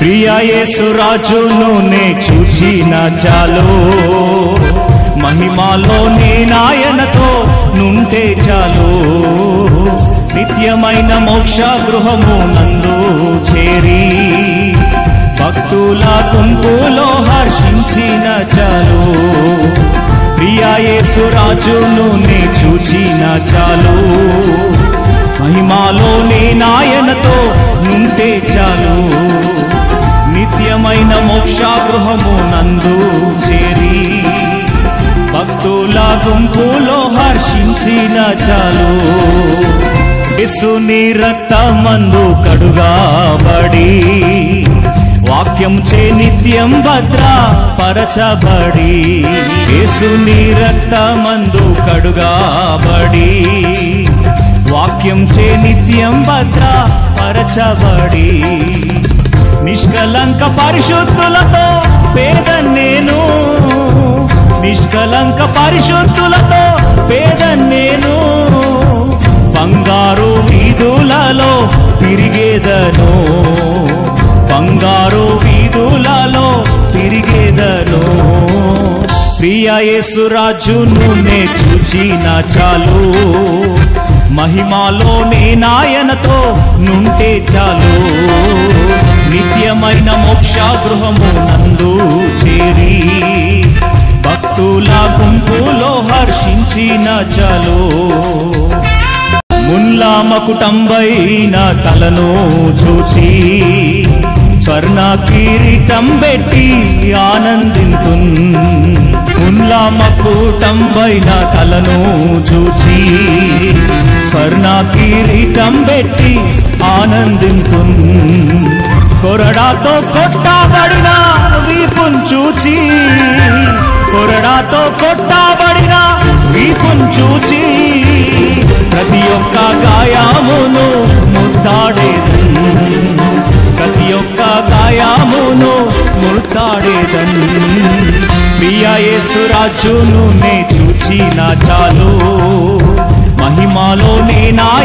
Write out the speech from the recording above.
ప్రియ యేసు రాజును నే చూచిన చాలు, మహిమలో నేనాయనతో నుంటే చాలు. నిత్యమైన మోక్ష గృహము నందు చేరి భక్తుల గుంపులో హర్షించిన చాలు. ప్రియ యేసు రాజును నే చూచిన చాలు, మహిమలో నేనాయనతో నుంటే చాలు. నిత్యమైన మోక్ష గృహము నందు చేరి భక్తుల గుంపులో హర్షించిన చాలు. యేసుని రక్తమందు కడుగాబడి వాక్యం చే నిత్యం భద్రపరచబడి, యేసుని రక్తమందు కడుగాబడి వాక్యం చే నిత్యం భద్రపరచబడి, నిష్కలంక పరిశుద్ధులతో పేద నేను, నిష్కలంక పరిశుద్ధులతో పేద నేను. బంగారు వీధులలో తిరిగేదను, బంగారు వీధులలో తిరిగేదను. ప్రియ యేసు రాజును నే చూచిన చాలు, మహిమలో నేనాయనతో నుంటే చాలు. నిత్యమైన మోక్ష గృహము నందు చేరి భక్తుల గుంపులో హర్షించిన చాలు. ముల్లా మకుటంబైన తలను చూచి స్వర్ణ కిరీటం పెట్టి ఆనందింతున్, ముల్లా మకుటంబైన తలను చూచి స్వర్ణ కిరీటం పెట్టి ఆనందింతున్. కొరడాతో కొట్టబడిన వీపును చూచి, కొరడాతో కొట్టబడిన వీపును చూచి ప్రతి ఒక్క గాయమును ముద్దాడేదన్, ప్రతి ఒక్క గాయమును ముద్దాడేదన్. ప్రియ యేసు రాజును నే చూచిన చాలు, మహిమలో నేనాయ